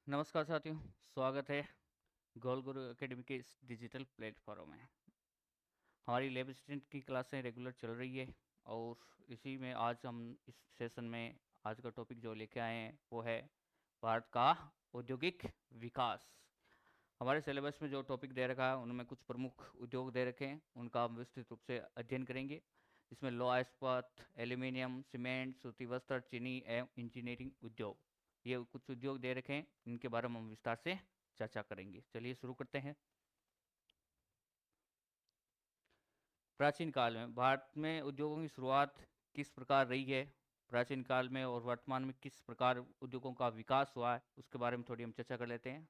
नमस्कार साथियों, स्वागत है गोल गुरु एकेडमी के इस डिजिटल प्लेटफॉर्म में। हमारी लैब असिस्टेंट की क्लासें रेगुलर चल रही है और इसी में आज हम इस सेशन में आज का टॉपिक जो लेके आए हैं वो है भारत का औद्योगिक विकास। हमारे सिलेबस में जो टॉपिक दे रखा है उनमें कुछ प्रमुख उद्योग दे रखे हैं, उनका हम विस्तृत रूप से अध्ययन करेंगे। इसमें लौह इस्पात, एल्यूमिनियम, सीमेंट, सूती वस्त्र, चीनी एवं इंजीनियरिंग उद्योग, ये कुछ उद्योग दे रखे हैं, इनके बारे में हम विस्तार से चर्चा करेंगे। चलिए शुरू करते हैं। प्राचीन काल में भारत में उद्योगों की शुरुआत किस प्रकार रही है, प्राचीन काल में और वर्तमान में किस प्रकार उद्योगों का विकास हुआ है, उसके बारे में थोड़ी हम चर्चा कर लेते हैं।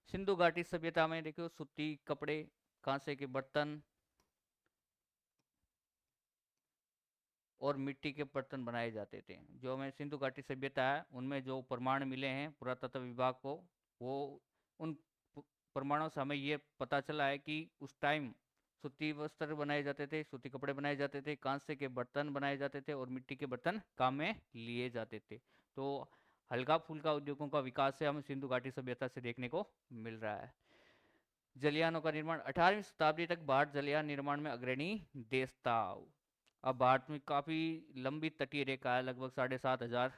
सिंधु घाटी सभ्यता में देखो सूती कपड़े, कांसे के बर्तन और मिट्टी के बर्तन बनाए जाते थे। जो हमें सिंधु घाटी सभ्यता है उनमें जो प्रमाण मिले हैं पुरातत्व विभाग को, वो उन प्रमाणों से हमें ये पता चला है कि उस टाइम सूती वस्त्र बनाए जाते थे, सूती कपड़े बनाए जाते थे, कांसे के बर्तन बनाए जाते थे और मिट्टी के बर्तन काम में लिए जाते थे। तो हल्का फुल्का उद्योगों का विकास है हमें सिंधु घाटी सभ्यता से देखने को मिल रहा है। जलयानों का निर्माण 18वीं शताब्दी तक भारत जलयान निर्माण में अग्रणी देश था। अब भारत में काफ़ी लंबी तटीय रेखा है, लगभग 7,500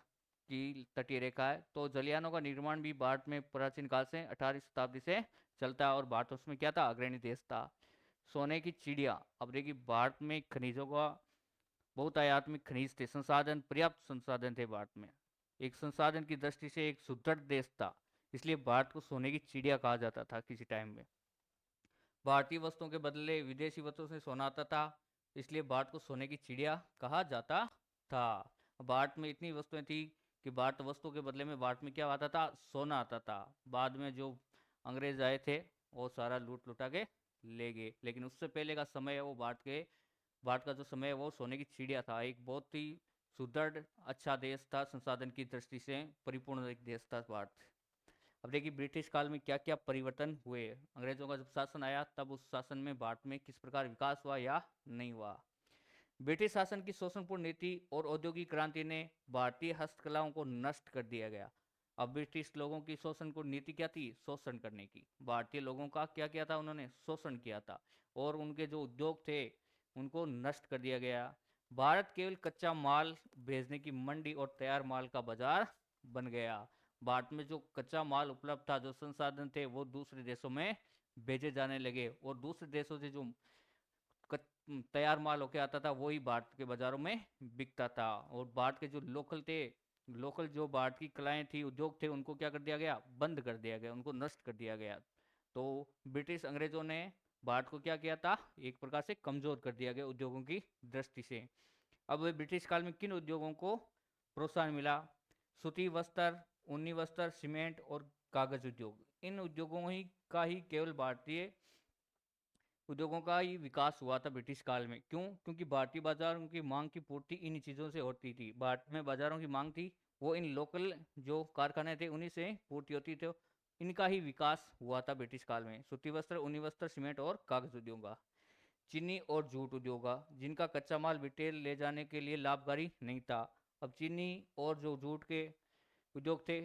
की तटीय रेखा है। तो जलयानों का निर्माण भी भारत में प्राचीन काल से 18वीं शताब्दी से चलता है और भारत उसमें क्या था, अग्रणी देश था। सोने की चिड़िया, अब देखिए भारत में खनिजों का बहुत आयात में खनिज थे, संसाधन पर्याप्त संसाधन थे भारत में। एक संसाधन की दृष्टि से एक सुदृढ़ देश था, इसलिए भारत को सोने की चिड़िया कहा जाता था किसी टाइम में। भारतीय वस्तुओं के बदले विदेशी वस्तुओं से सोना आता था, इसलिए भारत को सोने की चिड़िया कहा जाता था। भारत में इतनी वस्तुएं थी कि भारत वस्तुओं के बदले में भारत में क्या आता था, सोना आता था। बाद में जो अंग्रेज आए थे वो सारा लूट लुटा के ले गए, लेकिन उससे पहले का समय है वो भारत का जो समय है वो सोने की चिड़िया था। एक बहुत ही सुदृढ़ अच्छा देश था, संसाधन की दृष्टि से परिपूर्ण एक देश था भारत। अब देखिए ब्रिटिश काल में क्या क्या परिवर्तन हुए, अंग्रेजों का जब शासन आया तब उस शासन में भारत में किस प्रकार विकास हुआ या नहीं हुआ। ब्रिटिश शासन की शोषणपूर्ण नीति और औद्योगिक क्रांति ने भारतीय हस्तकलाओं को नष्ट कर दिया गया। अब ब्रिटिश लोगों की शोषणपूर्ण नीति क्या थी, शोषण करने की। भारतीय लोगों का क्या किया था, उन्होंने शोषण किया था और उनके जो उद्योग थे उनको नष्ट कर दिया गया। भारत केवल कच्चा माल भेजने की मंडी और तैयार माल का बाजार बन गया। भारत में जो कच्चा माल उपलब्ध था, जो संसाधन थे, वो दूसरे देशों में भेजे जाने लगे और दूसरे देशों से जो तैयार माल होके आता था वही भारत के बाजारों में बिकता था। और भारत के जो लोकल थे, लोकल जो भारत की कलाएं थी, उद्योग थे, उनको क्या कर दिया गया, बंद कर दिया गया, उनको नष्ट कर दिया गया। तो ब्रिटिश अंग्रेजों ने भारत को क्या किया था, एक प्रकार से कमजोर कर दिया गया उद्योगों की दृष्टि से। अब ब्रिटिश काल में किन उद्योगों को प्रोत्साहन मिला, सूती वस्त्र, ऊनी वस्त्र, सीमेंट और कागज उद्योग। इन उद्योगों ही का ही केवल भारतीय उद्योगों का ही विकास हुआ था ब्रिटिश काल में। क्यों? क्योंकि भारतीय बाजारों की मांग की पूर्ति इन चीज़ों से होती थी। भारत में बाजारों की मांग थी वो इन लोकल जो कारखाने थे उन्हीं से पूर्ति होती थी। इनका ही विकास हुआ था ब्रिटिश काल में, सूती वस्त्र, ऊनी वस्त्र, सीमेंट और कागज उद्योग का। चीनी और जूट उद्योग का, जिनका कच्चा माल ब्रिटेन ले जाने के लिए लाभकारी नहीं था। अब चीनी और जो जूट के उद्योग थे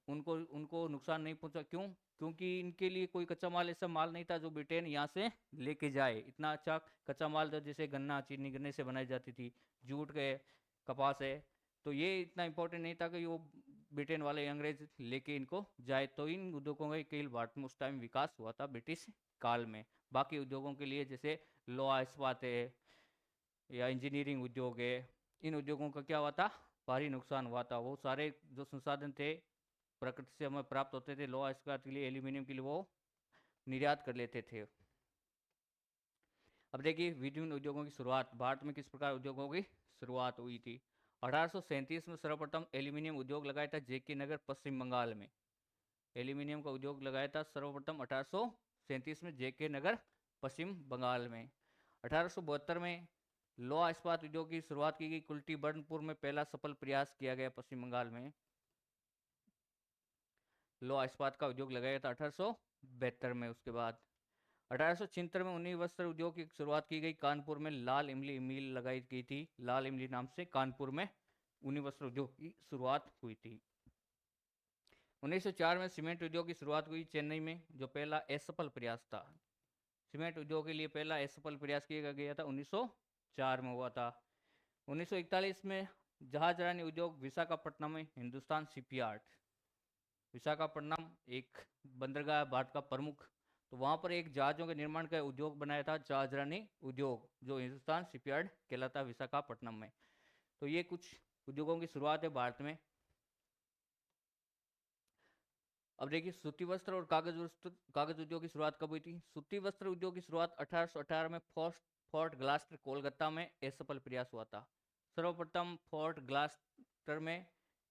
उनको उनको नुकसान नहीं पहुंचा। क्यों? क्योंकि इनके लिए कोई कच्चा माल ऐसा माल नहीं था जो ब्रिटेन यहाँ से लेके जाए। इतना अच्छा कच्चा माल था, जैसे गन्ना, चीनी गन्ने से बनाई जाती थी, जूट के, कपास है, तो ये इतना इंपॉर्टेंट नहीं था कि वो ब्रिटेन वाले अंग्रेज लेके इनको जाए। तो इन उद्योगों का केवल भारत में उस टाइम विकास हुआ था ब्रिटिश काल में। बाकी उद्योगों के लिए जैसे लोहा इस्पात है या इंजीनियरिंग उद्योग है, इन उद्योगों का क्या हुआ था, भारी नुकसान हुआ था। वो सारे जो संसाधन थे प्रकृति से हमें प्राप्त होते थे, लोहा इस्पात के लिए, एल्यूमिनियम के लिए, वो निर्यात कर लेते थे। अब देखिए विभिन्न उद्योगों की शुरुआत, भारत में किस प्रकार उद्योगों की शुरुआत हुई थी। 1837 में सर्वप्रथम एल्यूमिनियम उद्योग लगाया था जेके नगर, पश्चिम बंगाल में। एल्यूमिनियम का उद्योग लगाया था सर्वप्रथम 1837 में जेके नगर, पश्चिम बंगाल में। 1872 में लोहा इस्पात उद्योग की शुरुआत की गई, कुल्टी बर्नपुर में पहला सफल प्रयास किया गया पश्चिम बंगाल में। लोहा इस्पात का उद्योग लगाया था 1872 में। उसके बाद 1876 में ऊनी वस्त्र उद्योग की शुरुआत की गई, कानपुर में लाल इमली मिल लगाई गई थी, लाल इमली नाम से कानपुर में ऊनी वस्त्र उद्योग की शुरुआत हुई थी। 1904 में सीमेंट उद्योग की शुरुआत हुई चेन्नई में, जो पहला असफल प्रयास था। सीमेंट उद्योग के लिए पहला असफल प्रयास किया गया था, 1904 में हुआ था। 1941 में जहाजरानी उद्योग विशाखापट्टनम में, हिंदुस्तान शिपयार्ड। विशाखापट्टनम एक बंदरगाह है, भारत का प्रमुख। तो वहां पर एक जहाजों के निर्माण का उद्योग बनाया था, जहाजरानी उद्योग, जो हिंदुस्तान शिपयार्ड कहलाता है विशाखापट्टनम में। तो ये कुछ उद्योगों की शुरुआत है भारत में। अब देखिए सूती वस्त्र और कागज उद्योग की शुरुआत कब हुई थी। सूती वस्त्र उद्योग की शुरुआत 1818 में फोर्ट ग्लास्टर कोलकाता में असफल प्रयास हुआ था। सर्वप्रथम फोर्ट ग्लास्टर में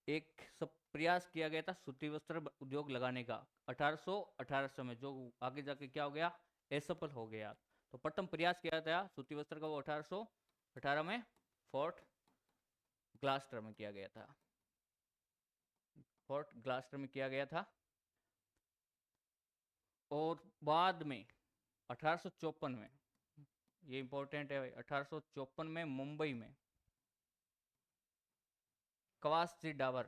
एक प्रयास किया गया था सूती वस्त्र उद्योग लगाने का 1818 में, जो आगे जाके क्या हो गया, असफल हो गया। तो प्रथम प्रयास किया था सूती वस्त्र का, वो 1818 में फोर्ट ग्लास्टर में किया गया था। फोर्ट ग्लास्टर में किया गया था। और बाद में 1854 में, ये इंपॉर्टेंट है भाई, 1854 में मुंबई में कवासजी डावर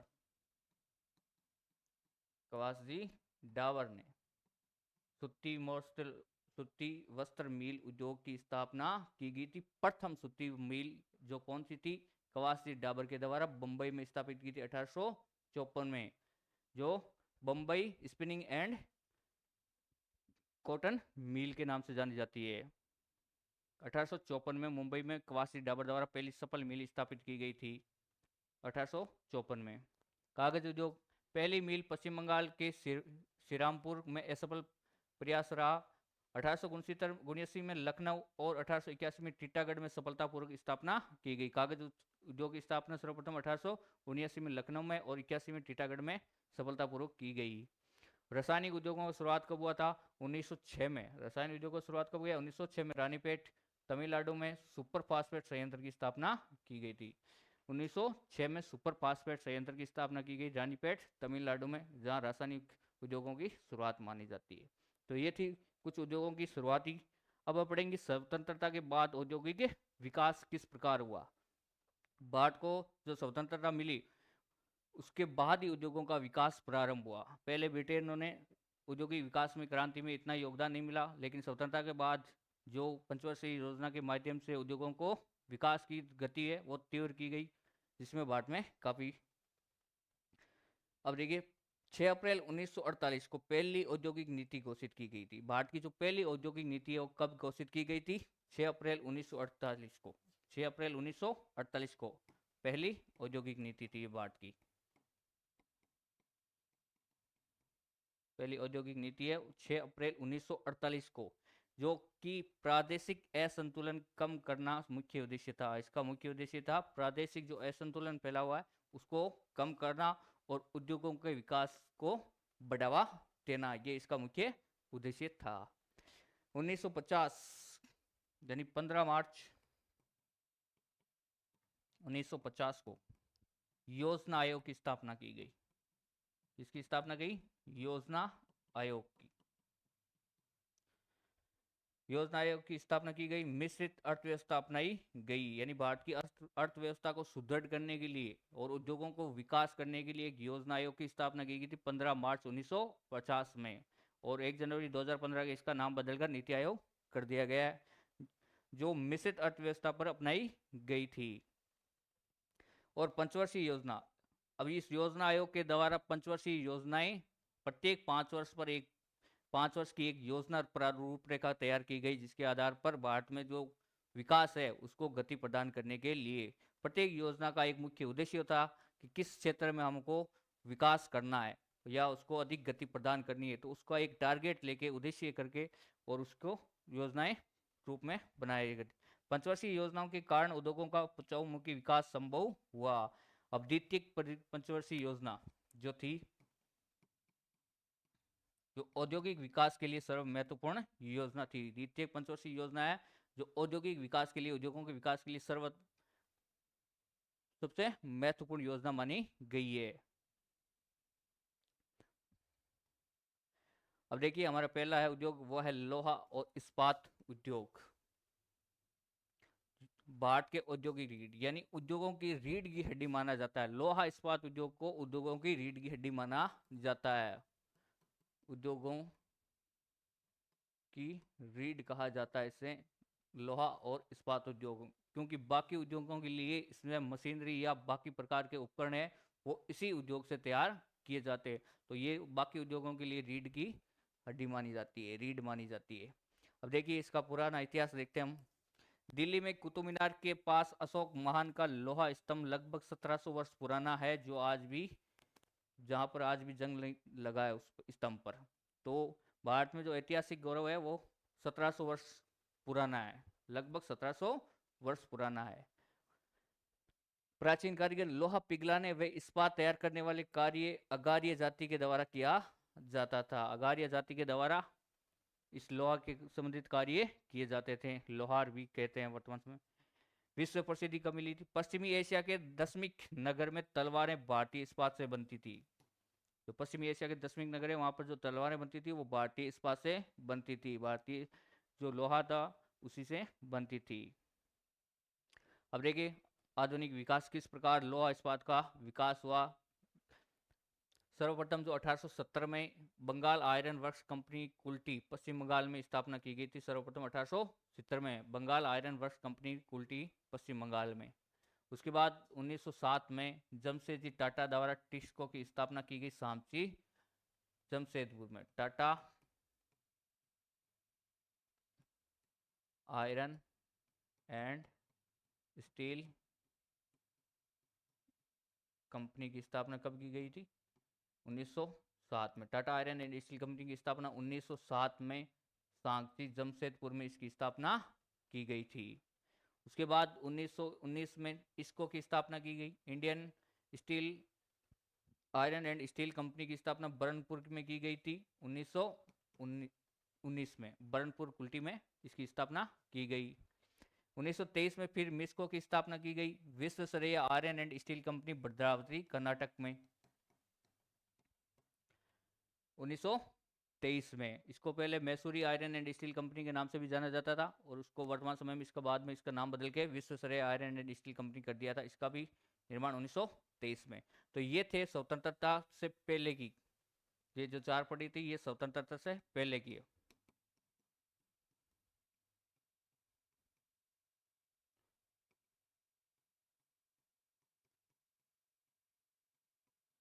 ने सूती वस्त्र मिल उद्योग की स्थापना की गई थी। प्रथम सूती मिल जो कौन सी थी, कवासजी डाबर के द्वारा बंबई में स्थापित की थी 1854 में, जो Bombay spinning and cotton mill के नाम से जानी जाती है। 1854 में मुंबई में कवासी डाबर द्वारा पहली सफल मिल स्थापित की गई थी, 1854 में। कागज उद्योग, पहली मिल पश्चिम बंगाल के श्रीरामपुर में असफल प्रयास रहा। 1869 में लखनऊ और 1881 में टीटागढ़ में सफलतापूर्वक स्थापना की गई। कागज उद्योग की स्थापना सर्वप्रथम 1879 में लखनऊ में और 81 में टीटागढ़ में सफलतापूर्वक की गई। रासायनिक उद्योगों की शुरुआत कब हुआ था, 1906 में। रासायनिक उद्योगों की शुरुआत कब हुई, 1906 में रानीपेट तमिलनाडु में सुपर फास्फेट संयंत्र की स्थापना की गई थी। 1906 में सुपर फास्फेट संयंत्र की स्थापना की गई रानीपेट तमिलनाडु में, जहां रासायनिक उद्योगों की शुरुआत मानी जाती है। तो ये थी कुछ उद्योगों की शुरुआती। अब पढ़ेंगे स्वतंत्रता के बाद औद्योगिक विकास किस प्रकार हुआ। भारत को जो स्वतंत्रता मिली उसके बाद ही उद्योगों का विकास प्रारंभ हुआ। पहले ब्रिटेन ने औद्योगिक विकास में क्रांति में इतना योगदान नहीं मिला, लेकिन स्वतंत्रता के बाद जो पंचवर्षीय योजना के माध्यम से उद्योगों को विकास की गति है वो तीव्र की गई, जिसमें भारत में काफी। अब देखिए 6 अप्रैल 1948 को पहली औद्योगिक नीति घोषित की गई थी। भारत की जो पहली औद्योगिक नीति है वो कब घोषित की गई थी, 6 अप्रैल 1948 को। 6 अप्रैल 1948 को पहली औद्योगिक नीति थी भारत की। पहली औद्योगिक नीति है 6 अप्रैल 1948 को, जो कि प्रादेशिक असंतुलन कम करना मुख्य उद्देश्य था। इसका मुख्य उद्देश्य था प्रादेशिक जो असंतुलन फैला हुआ है उसको कम करना और उद्योगों के विकास को बढ़ावा देना, ये इसका मुख्य उद्देश्य था। 1950 यानी 15 मार्च 1950 को योजना आयोग की स्थापना की गई। इसकी स्थापना की योजना आयोग की। योजना आयोग की स्थापना की गई। मिश्रित अर्थव्यवस्था अपनाई गई, यानी भारत की अर्थव्यवस्था को सुदृढ़ करने के लिए और उद्योगों को विकास करने के लिए एक योजना आयोग की स्थापना की गई थी 15 मार्च 1950 में, और 1 जनवरी 2015 के इसका नाम बदलकर नीति आयोग कर दिया गया है, जो मिश्रित अर्थव्यवस्था पर अपनाई गई थी। और पंचवर्षीय योजना, अब इस योजना आयोग के द्वारा पंचवर्षीय योजनाएं प्रत्येक 5 वर्ष पर 5 वर्ष की एक योजना रूपरेखा तैयार की गई, जिसके आधार पर भारत में जो विकास है उसको गति प्रदान करने के लिए प्रत्येक योजना का एक मुख्य उद्देश्य होता कि किस क्षेत्र में हमको विकास करना है या उसको अधिक गति प्रदान करनी है, तो उसका एक टारगेट लेके उद्देश्य करके और उसको योजनाएं रूप में बनाई गई। पंचवर्षीय योजनाओं के कारण उद्योगों का चहुमुखी विकास संभव हुआ। अब द्वितीय पंचवर्षीय योजना जो थी, जो औद्योगिक विकास के लिए सर्व महत्वपूर्ण योजना थी। द्वितीय पंचवर्षीय योजना है जो औद्योगिक विकास के लिए, उद्योगों के विकास के लिए सबसे महत्वपूर्ण योजना मानी गई है। अब देखिए हमारा पहला है उद्योग, वो है लोहा और इस्पात उद्योग। भारत के औद्योगिक रीढ़ यानी उद्योगों की रीढ़ की हड्डी माना जाता है। लोहा इस्पात उद्योग को उद्योगों की रीढ़ की हड्डी माना जाता है। उद्योगों की रीढ़ कहा जाता है इसे लोहा और इस्पात उद्योग, क्योंकि बाकी उद्योगों के लिए इसमें मशीनरी या बाकी प्रकार के उपकरण है वो इसी उद्योग से तैयार किए जाते हैं। तो ये बाकी उद्योगों के लिए रीढ़ की हड्डी मानी जाती है, रीढ़ मानी जाती है। अब देखिए इसका पुराना इतिहास देखते हैं हम। दिल्ली में कुतुब मीनार के पास अशोक महान का लोहा स्तंभ लगभग 1700 वर्ष पुराना है, जो आज भी जहां पर आज भी जंग लगा है उस स्तंभ पर। तो भारत में जो ऐतिहासिक गौरव है वो 1700 वर्ष पुराना है, लगभग 1700 वर्ष पुराना है। प्राचीन कारीगर लोहा पिघलाने व इस्पात तैयार करने वाले कार्य अगारिया जाति के द्वारा किया जाता था। अगारिया जाति के द्वारा इस लोहा के संबंधित कार्य किए जाते थे, लोहार भी कहते हैं वर्तमान में। विश्व प्रसिद्धि कब मिली थी? पश्चिमी एशिया के दशमिक नगर में तलवारें भारतीय इस्पात से बनती थी। जो पश्चिमी एशिया के दशमिक नगर है वहां पर जो तलवारें बनती थी वो भारतीय इस्पात से बनती थी, भारतीय जो लोहा था उसी से बनती थी। अब देखिए आधुनिक विकास किस प्रकार लोहा इस्पात का विकास हुआ। सर्वप्रथम जो 1870 में Bengal iron works company Kulti Paschim Bengal में स्थापना की गई थी। सर्वप्रथम 1870 में Bengal iron works company Kulti Paschim Bengal में। उसके बाद 1907 में जमशेदजी टाटा द्वारा टिस्को की स्थापना की गई सांची जमशेदपुर में। Tata iron and steel company की स्थापना कब की गई थी? 1907 में। Tata iron and steel company की स्थापना 1907 में सांची जमशेदपुर में इसकी स्थापना की गई थी। उसके बाद 1919 में इसको की स्थापना की गई। Indian steel iron and steel company की स्थापना बरनपुर में की गई थी 1919 में। बरनपुर कुल्टी में इसकी स्थापना की गई। 1923 में फिर मिस्को की स्थापना की गई। विश्व स्तरीय iron and steel company Bhadravati Karnataka में 1923 में। इसको पहले मैसूरी आयरन एंड स्टील कंपनी के नाम से भी जाना जाता था और उसको वर्तमान समय में इसका बाद में इसका नाम बदल के विश्व स्तरीय आयरन एंड स्टील कंपनी कर दिया था। इसका भी निर्माण 1923 में। तो ये थे स्वतंत्रता से पहले की, ये जो चार पड़ी थी ये स्वतंत्रता से पहले की है।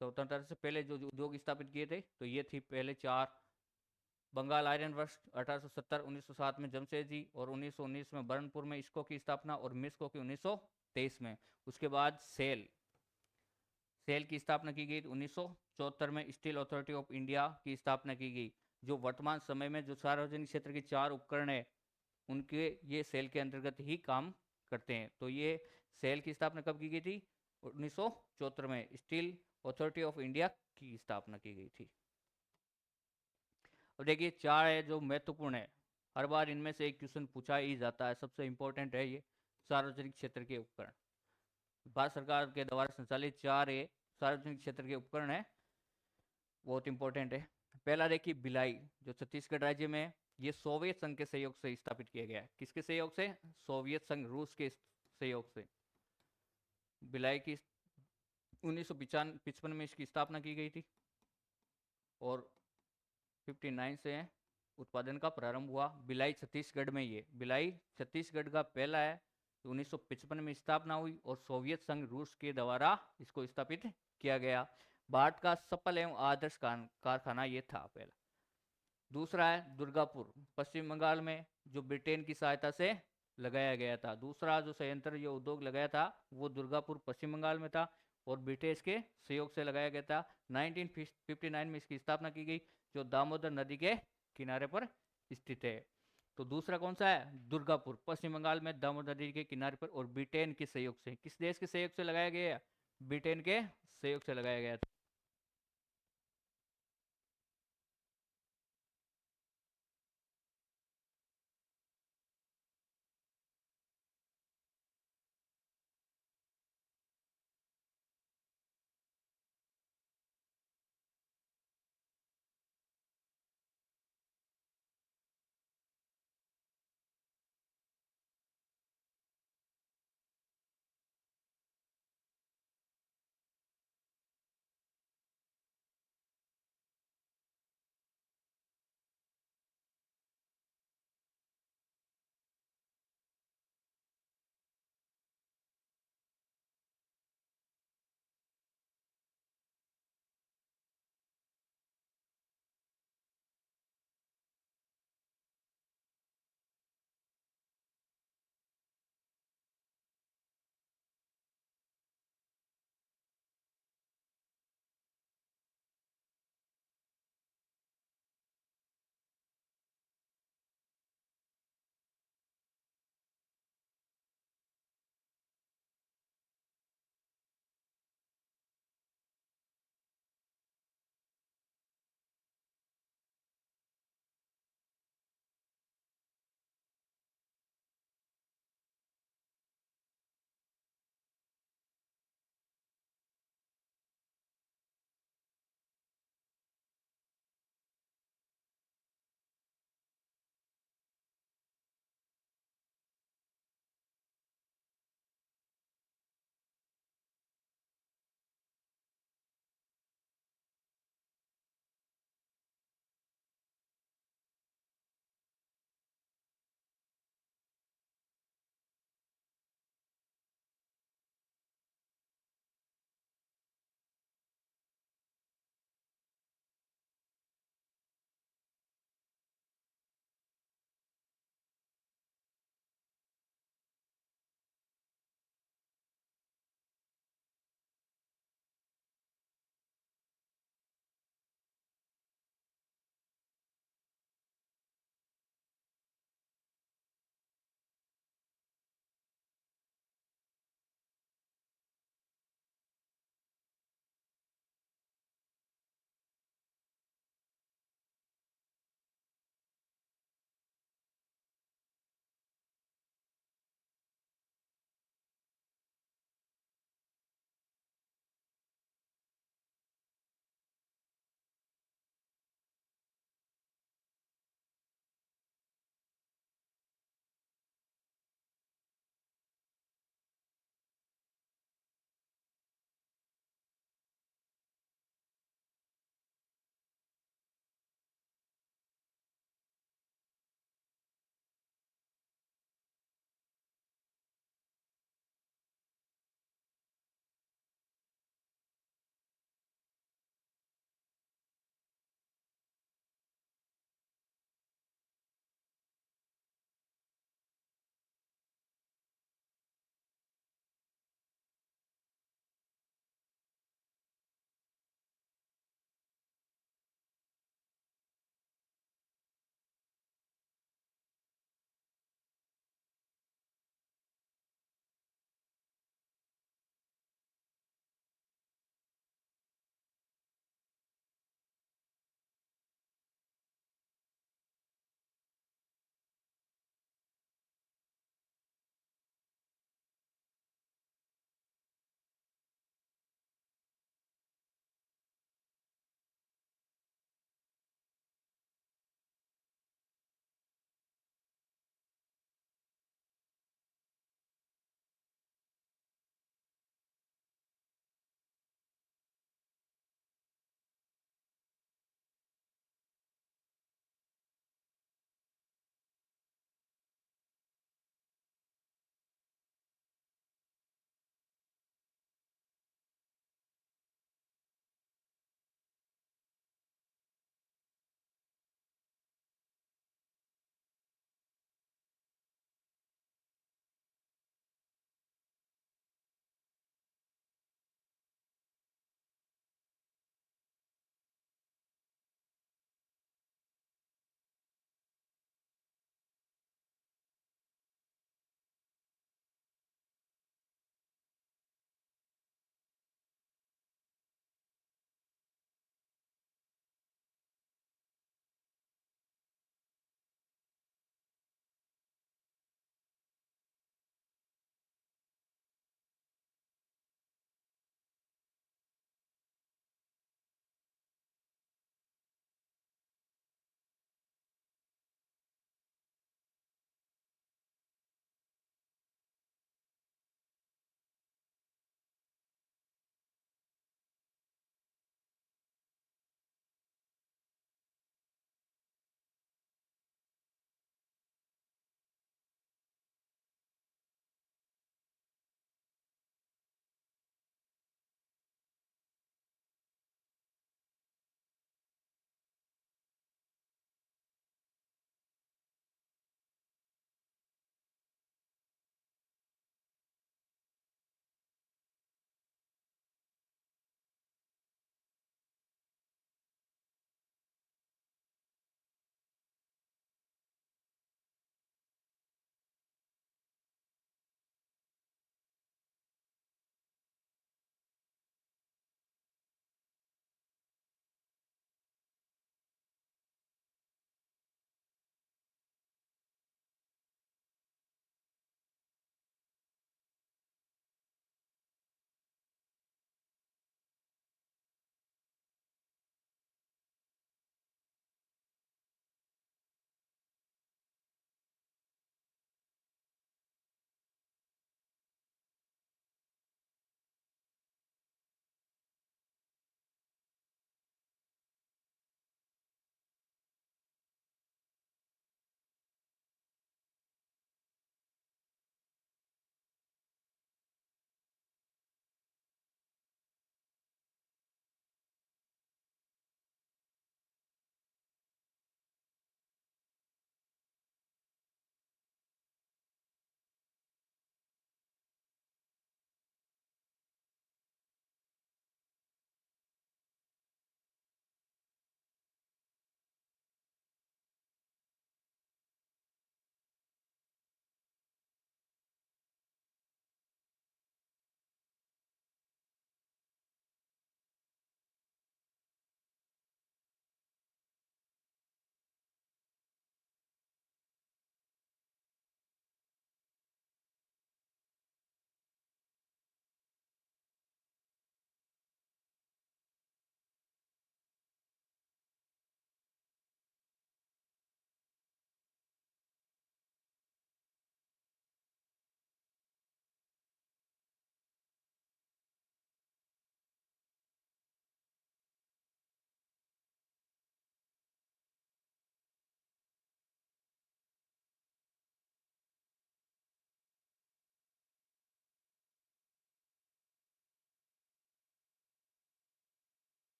स्वतंत्रता से पहले जो उद्योग स्थापित किए थे तो ये थी पहले चार। बंगाल आयरन वर्क्स 1870 1907 में जमशेदजी और 1919 में बरनपुर में इसको की स्थापना और मिस्को की 1923 में। उसके बाद सेल की स्थापना की गई 1974 में। स्टील अथॉरिटी ऑफ इंडिया की स्थापना की गई। जो वर्तमान समय में जो सार्वजनिक क्षेत्र के चार उपकरण है उनके ये सेल के अंतर्गत ही काम करते हैं। तो ये सेल की स्थापना कब की गई थी? 1974 में स्टील अथॉरिटी ऑफ इंडिया की स्थापना की गई थी। और देखिए चार है जो महत्वपूर्ण है, हर बार इनमें से एक क्वेश्चन पूछा ही जाता है। सबसे इंपॉर्टेंट है ये सार्वजनिक क्षेत्र के उपकरण, भारत सरकार के द्वारा संचालित चार ये सार्वजनिक क्षेत्र के उपकरण है, बहुत इंपॉर्टेंट है। पहला देखिए भिलाई जो छत्तीसगढ़ राज्य में, ये सोवियत संघ के सहयोग से स्थापित किया गया है। किसके सहयोग से? सोवियत संघ, रूस के सहयोग से। भिलाई की 1955 में इसकी स्थापना की गई थी और 59 से उत्पादन का प्रारंभ हुआ। भिलाई छत्तीसगढ़ में, ये भिलाई छत्तीसगढ़ का पहला है। तो 1955 में स्थापना हुई और सोवियत संघ रूस के द्वारा इसको स्थापित किया गया। भारत का सफल एवं आदर्श कारखाना ये था पहला। दूसरा है दुर्गापुर पश्चिम बंगाल में, जो ब्रिटेन की सहायता से लगाया गया था। दूसरा जो संयंत्र ये उद्योग लगाया था वो दुर्गापुर पश्चिम बंगाल में था और ब्रिटिश के सहयोग से लगाया गया था। 1959 में इसकी स्थापना की गई, जो दामोदर नदी के किनारे पर स्थित है। तो दूसरा कौन सा है? दुर्गापुर पश्चिम बंगाल में दामोदर नदी के किनारे पर और ब्रिटेन के सहयोग से। किस देश के सहयोग से लगाया गया? ब्रिटेन के सहयोग से लगाया गया था।